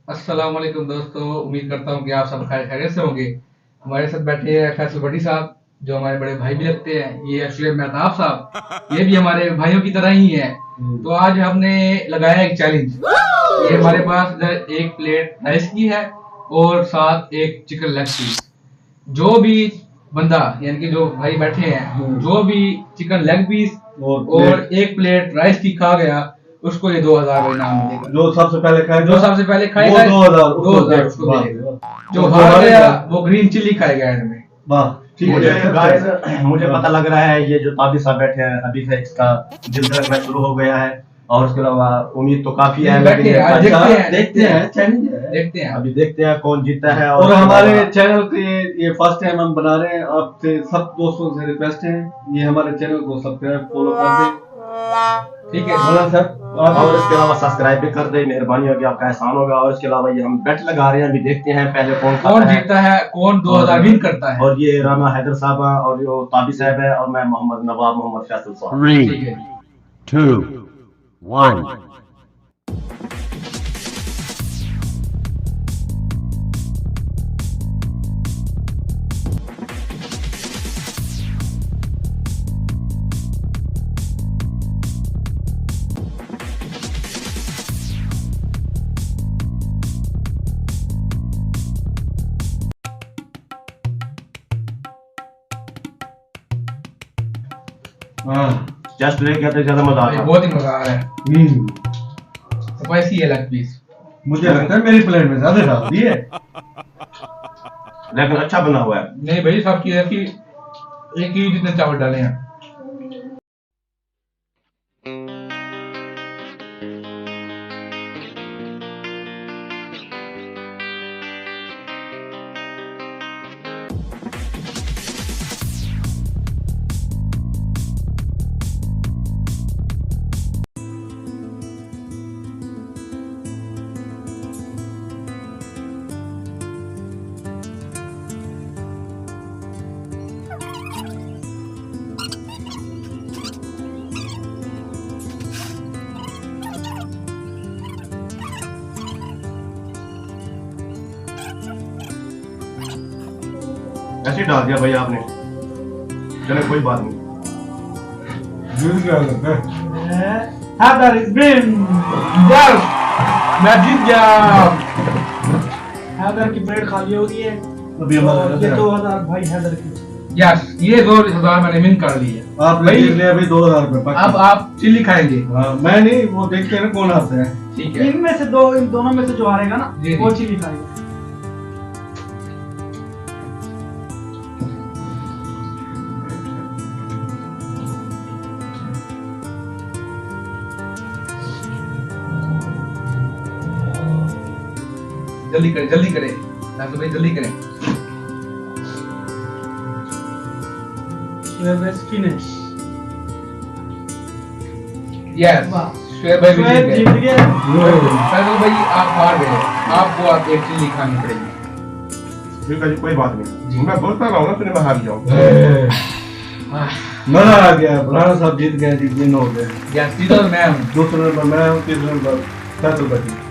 अस्सलाम वालेकुम दोस्तों, उम्मीद करता हूँ कि आप सब खैरियत से होंगे। हमारे साथ बैठे हैं फैसल भट्टी साहब, जो हमारे बड़े भाई भी लगते हैं। ये अशरफ मेहताब साहब, ये भी हमारे भाइयों की तरह ही हैं। तो आज हमने लगाया एक चैलेंज। ये हमारे पास इधर एक प्लेट राइस की है और साथ एक चिकन लेग पीस। जो भी बंदा यानी कि जो भाई बैठे हैं, जो भी चिकन लेग पीस और एक प्लेट राइस की खा गया, उसको ये 2000 इनाम मिलेगा। जो सबसे पहले खाएगा वो 2000 उसको वाह, मिलेगा। वाह। जो हार गया वो ग्रीन चिल्ली खाएगा एंड में। वाह, ठीक मुझे है गाइस मुझे पता लग रहा है ये जो ताबी साहब बैठे हैं अभी से इसका दिल धड़कना शुरू हो गया है। और उसके अलावा उम्मीद तो काफी है, बैठे हैं, आज देखते हैं चैलेंज है। देखते हैं। अभी देखते हैं कौन जीतता है। और हमारे चैनल के ये फर्स्ट टाइम हम बना रहे हैं, आपसे सब दोस्तों से रिक्वेस्ट है ये हमारे चैनल को सब्सक्राइब फॉलो कर दें। ठीक है बोला सर। और इसके अलावा सब्सक्राइब भी कर दे, मेहरबानी होगी, आपका एहसान होगा। और इसके अलावा ये हम बेट लगा रहे हैं, अभी देखते हैं पहले कौन जीतता है, कौन 2000 विन करता है। और ये राना हैदर साहब और जो ताबी साहब है और मैं मोहम्मद नवाब मोहम्मद फैसल साहब। 3, 2, 1. जस्ट ले गया तो ज्यादा मजा आता है। बहुत ही मजा आ रहा है। स्पाइसी है लेग पीस। मुझे लगता है मेरी प्लेट में ज्यादा डाल दिए, लेकिन अच्छा बना हुआ है। नहीं भाई, सब की है कि एक ही जितने चावल डाले हैं। ऐसे ही डाल दिया भाई आपने, चलो कोई बात नहीं। Haider is win. यस, मैं जीत गया। हैदर की प्लेट खाली हो गई है। अभी हमारा ये 2000 भाई हैदर की। यस, ये 2000 मैंने विन कर ली है। आप ले लिए अभी 2000 रुपए। अब आप चिल्ली खाएंगे। हाँ, मैं नहीं, वो देखते हैं ना कौन आता है। ठीक है, इनमें से इन दोनों में से जो हारेगा ना जी, वो जी। चिली खाएगा। जल्दी करें, जल्दी करें तो भाई, जल्दी करें। फिनिश। यस, वाह। शुएब भाई भी जीत जीत गए। गए। फैसल भाई आप हार गए, आपको आप एक चिल्ली खानी पड़ेगी। ठीक है जी, कोई बात नहीं। मैं बोलता रहा हूँ ना, फिर मैं हार जाऊँ। मजा आ गया, राणा साहब जीत गए जी, विन हो गए। यस, तीसरा मैं हूँ। दूसरे नंबर मैं हूँ, तीसरे नंबर फैसल भट्टी।